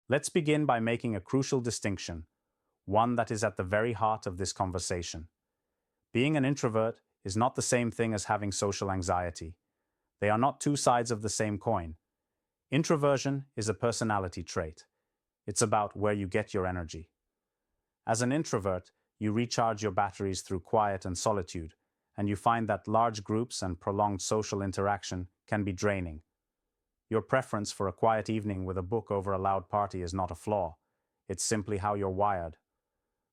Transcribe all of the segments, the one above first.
Let's begin by making a crucial distinction, one that is at the very heart of this conversation. Being an introvert is not the same thing as having social anxiety. They are not two sides of the same coin. Introversion is a personality trait. It's about where you get your energy. As an introvert, you recharge your batteries through quiet and solitude, and you find that large groups and prolonged social interaction can be draining. Your preference for a quiet evening with a book over a loud party is not a flaw. It's simply how you're wired.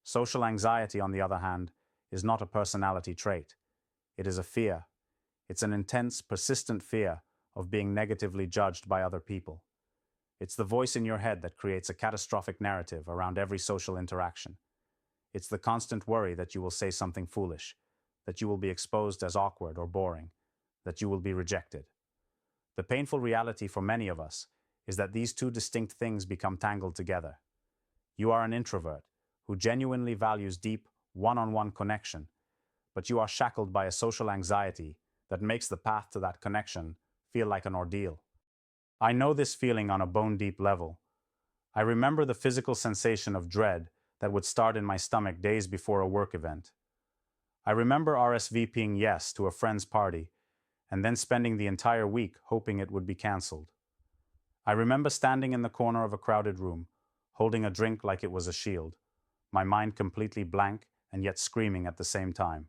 Social anxiety, on the other hand, is not a personality trait. It is a fear. It's an intense, persistent fear of being negatively judged by other people. It's the voice in your head that creates a catastrophic narrative around every social interaction. It's the constant worry that you will say something foolish, that you will be exposed as awkward or boring, that you will be rejected. The painful reality for many of us is that these two distinct things become tangled together. You are an introvert who genuinely values deep, one-on-one connection, but you are shackled by a social anxiety that makes the path to that connection feel like an ordeal. I know this feeling on a bone-deep level. I remember the physical sensation of dread that would start in my stomach days before a work event. I remember RSVPing yes to a friend's party and then spending the entire week hoping it would be cancelled. I remember standing in the corner of a crowded room, holding a drink like it was a shield, my mind completely blank and yet screaming at the same time.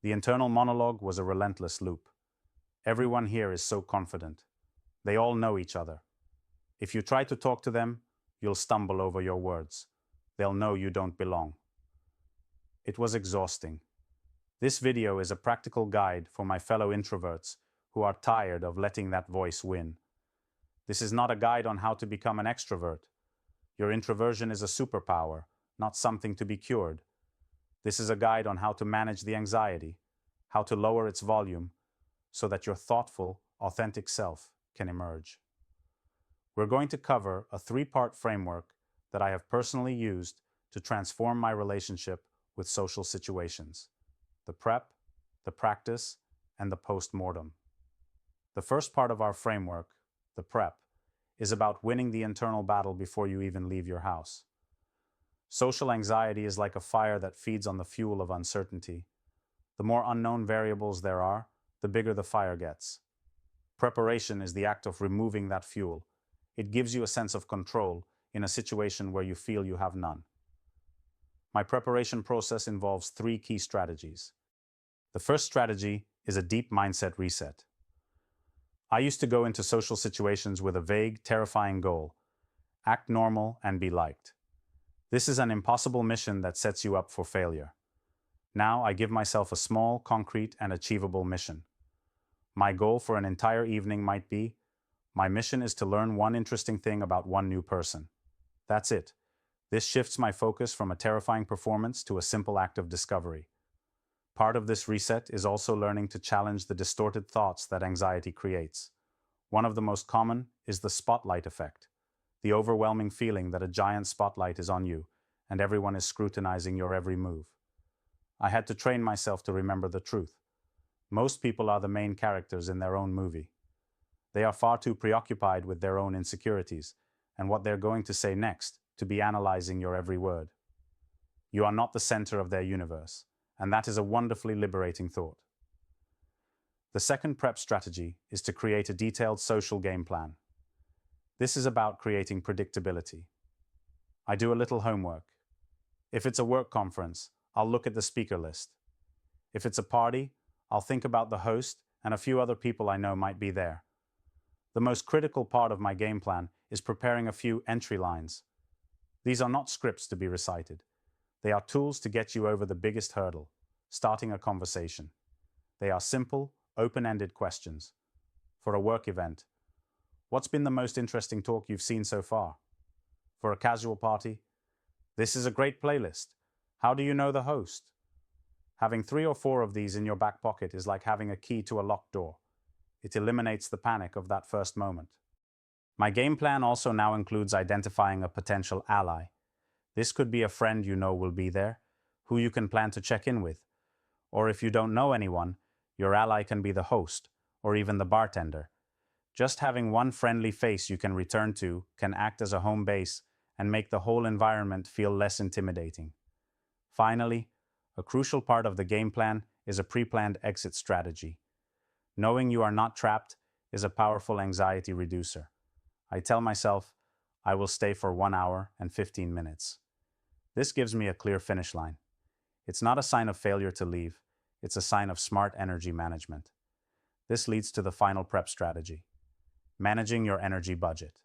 The internal monologue was a relentless loop. Everyone here is so confident. They all know each other. If you try to talk to them, you'll stumble over your words. They'll know you don't belong. It was exhausting. This video is a practical guide for my fellow introverts who are tired of letting that voice win. This is not a guide on how to become an extrovert. Your introversion is a superpower, not something to be cured. This is a guide on how to manage the anxiety, how to lower its volume, so that your thoughtful, authentic self can emerge. We're going to cover a three-part framework that I have personally used to transform my relationship with social situations: the prep, the practice, and the post-mortem. The first part of our framework, the prep, is about winning the internal battle before you even leave your house. Social anxiety is like a fire that feeds on the fuel of uncertainty. The more unknown variables there are, the bigger the fire gets. Preparation is the act of removing that fuel. It gives you a sense of control in a situation where you feel you have none. My preparation process involves three key strategies. The first strategy is a deep mindset reset. I used to go into social situations with a vague, terrifying goal: act normal and be liked. This is an impossible mission that sets you up for failure. Now I give myself a small, concrete, and achievable mission. My goal for an entire evening might be: my mission is to learn one interesting thing about one new person. That's it. This shifts my focus from a terrifying performance to a simple act of discovery. Part of this reset is also learning to challenge the distorted thoughts that anxiety creates. One of the most common is the spotlight effect, the overwhelming feeling that a giant spotlight is on you and everyone is scrutinizing your every move. I had to train myself to remember the truth. Most people are the main characters in their own movie. They are far too preoccupied with their own insecurities and what they're going to say next to be analyzing your every word. You are not the center of their universe, and that is a wonderfully liberating thought. The second prep strategy is to create a detailed social game plan. This is about creating predictability. I do a little homework. If it's a work conference, I'll look at the speaker list. If it's a party, I'll think about the host and a few other people I know might be there. The most critical part of my game plan is preparing a few entry lines. These are not scripts to be recited. They are tools to get you over the biggest hurdle, starting a conversation. They are simple, open-ended questions. For a work event, what's been the most interesting talk you've seen so far? For a casual party, this is a great playlist. How do you know the host? Having 3 or 4 of these in your back pocket is like having a key to a locked door. It eliminates the panic of that first moment. My game plan also now includes identifying a potential ally. This could be a friend you know will be there, who you can plan to check in with. Or if you don't know anyone, your ally can be the host, or even the bartender. Just having one friendly face you can return to can act as a home base and make the whole environment feel less intimidating. Finally, a crucial part of the game plan is a pre-planned exit strategy. Knowing you are not trapped is a powerful anxiety reducer. I tell myself, I will stay for 1 hour and 15 minutes. This gives me a clear finish line. It's not a sign of failure to leave, it's a sign of smart energy management. This leads to the final prep strategy: managing your energy budget.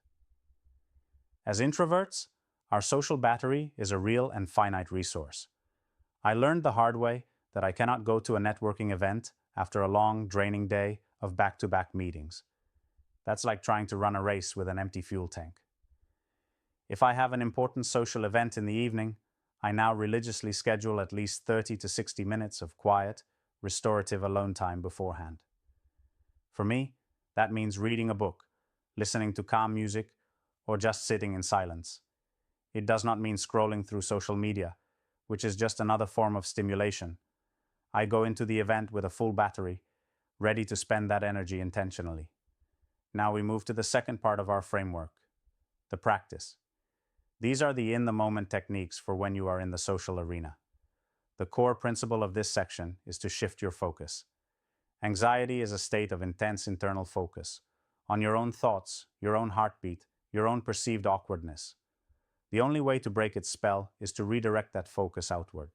As introverts, our social battery is a real and finite resource. I learned the hard way that I cannot go to a networking event after a long, draining day of back-to-back meetings. That's like trying to run a race with an empty fuel tank. If I have an important social event in the evening, I now religiously schedule at least 30 to 60 minutes of quiet, restorative alone time beforehand. For me, that means reading a book, listening to calm music, or just sitting in silence. It does not mean scrolling through social media, which is just another form of stimulation. I go into the event with a full battery, ready to spend that energy intentionally. Now we move to the second part of our framework, the practice. These are the in-the-moment techniques for when you are in the social arena. The core principle of this section is to shift your focus. Anxiety is a state of intense internal focus on your own thoughts, your own heartbeat, your own perceived awkwardness. The only way to break its spell is to redirect that focus outward.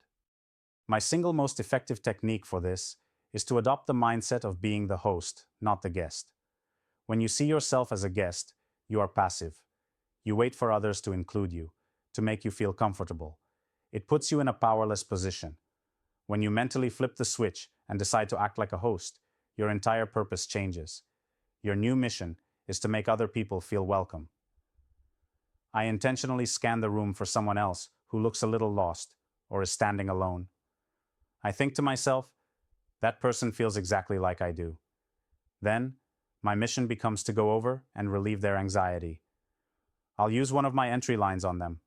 My single most effective technique for this is to adopt the mindset of being the host, not the guest. When you see yourself as a guest, you are passive. You wait for others to include you, to make you feel comfortable. It puts you in a powerless position. When you mentally flip the switch and decide to act like a host, your entire purpose changes. Your new mission is to make other people feel welcome. I intentionally scan the room for someone else who looks a little lost or is standing alone. I think to myself, that person feels exactly like I do. Then, my mission becomes to go over and relieve their anxiety. I'll use one of my entry lines on them.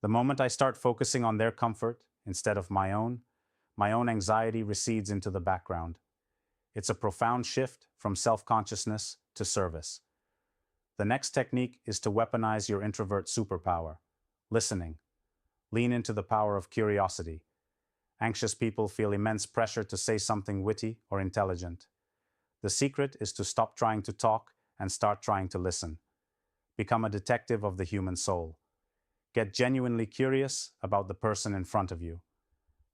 The moment I start focusing on their comfort instead of my own anxiety recedes into the background. It's a profound shift from self-consciousness to service. The next technique is to weaponize your introvert superpower, listening. Lean into the power of curiosity. Anxious people feel immense pressure to say something witty or intelligent. The secret is to stop trying to talk and start trying to listen. Become a detective of the human soul. Get genuinely curious about the person in front of you.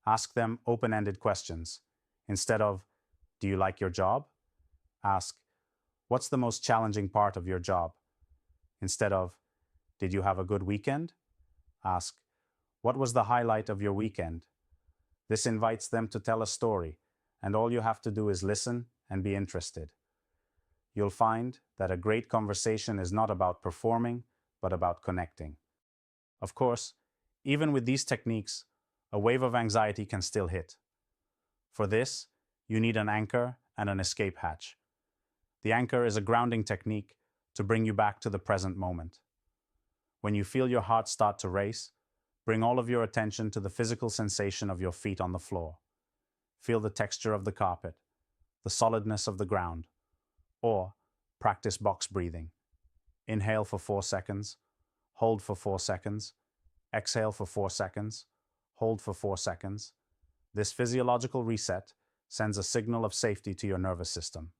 Ask them open-ended questions. Instead of, "Do you like your job?" Ask, "What's the most challenging part of your job?" Instead of, "Did you have a good weekend?" Ask, "What was the highlight of your weekend?" This invites them to tell a story, and all you have to do is listen and be interested. You'll find that a great conversation is not about performing, but about connecting. Of course, even with these techniques, a wave of anxiety can still hit. For this, you need an anchor and an escape hatch. The anchor is a grounding technique to bring you back to the present moment. When you feel your heart start to race, bring all of your attention to the physical sensation of your feet on the floor. Feel the texture of the carpet, the solidness of the ground, or practice box breathing. Inhale for 4 seconds, hold for 4 seconds, exhale for 4 seconds, hold for 4 seconds. This physiological reset sends a signal of safety to your nervous system.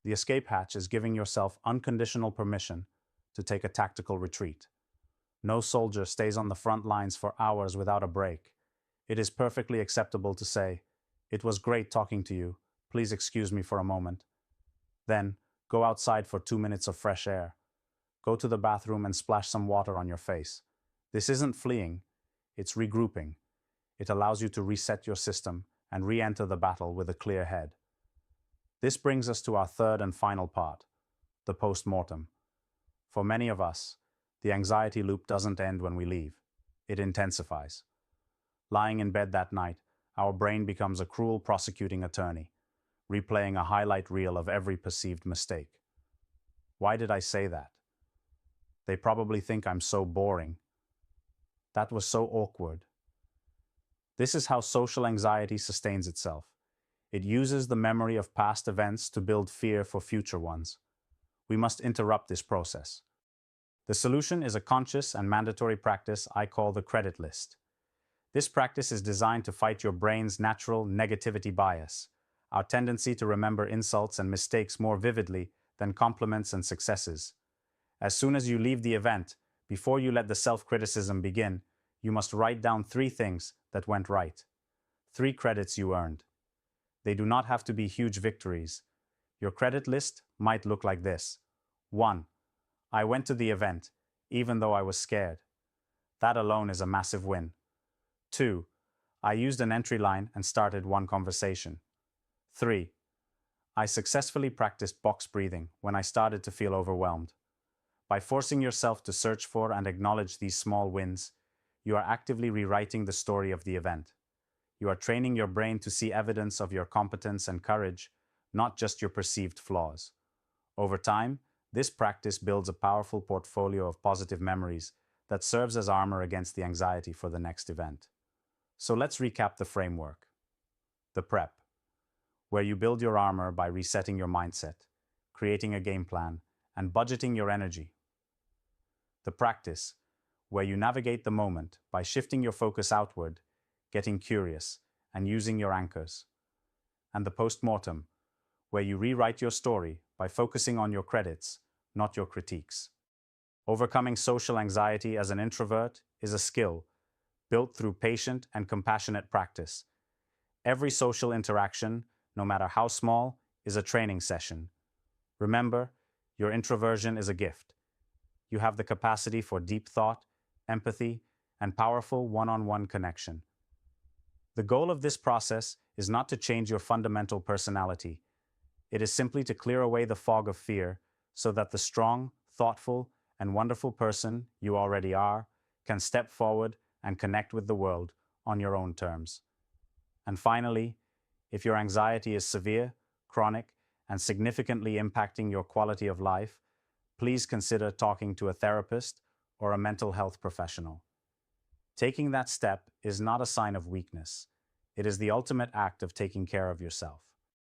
The escape hatch is giving yourself unconditional permission to take a tactical retreat. No soldier stays on the front lines for hours without a break. It is perfectly acceptable to say, "It was great talking to you. Please excuse me for a moment." Then, go outside for 2 minutes of fresh air. Go to the bathroom and splash some water on your face. This isn't fleeing, it's regrouping. It allows you to reset your system and re-enter the battle with a clear head. This brings us to our third and final part, the post-mortem. For many of us, the anxiety loop doesn't end when we leave. It intensifies. Lying in bed that night, our brain becomes a cruel prosecuting attorney, replaying a highlight reel of every perceived mistake. Why did I say that? They probably think I'm so boring. That was so awkward. This is how social anxiety sustains itself. It uses the memory of past events to build fear for future ones. we must interrupt this process. The solution is a conscious and mandatory practice I call the credit list. This practice is designed to fight your brain's natural negativity bias, our tendency to remember insults and mistakes more vividly than compliments and successes. As soon as you leave the event, before you let the self-criticism begin, you must write down 3 things that went right. 3 credits you earned. They do not have to be huge victories. Your credit list might look like this. 1. I went to the event, even though I was scared. That alone is a massive win. 2. I used an entry line and started one conversation. 3. I successfully practiced box breathing when I started to feel overwhelmed. By forcing yourself to search for and acknowledge these small wins, you are actively rewriting the story of the event. You are training your brain to see evidence of your competence and courage, not just your perceived flaws. Over time, this practice builds a powerful portfolio of positive memories that serves as armor against the anxiety for the next event. So let's recap the framework. The prep, where you build your armor by resetting your mindset, creating a game plan, and budgeting your energy. The practice, where you navigate the moment by shifting your focus outward, getting curious, and using your anchors. And the postmortem, where you rewrite your story by focusing on your credits, not your critiques. Overcoming social anxiety as an introvert is a skill built through patient and compassionate practice. Every social interaction, no matter how small, is a training session. Remember, your introversion is a gift. You have the capacity for deep thought, empathy, and powerful one-on-one connection. The goal of this process is not to change your fundamental personality. It is simply to clear away the fog of fear so that the strong, thoughtful, and wonderful person you already are can step forward and connect with the world on your own terms. And finally, if your anxiety is severe, chronic, and significantly impacting your quality of life, please consider talking to a therapist or a mental health professional. Taking that step is not a sign of weakness. It is the ultimate act of taking care of yourself.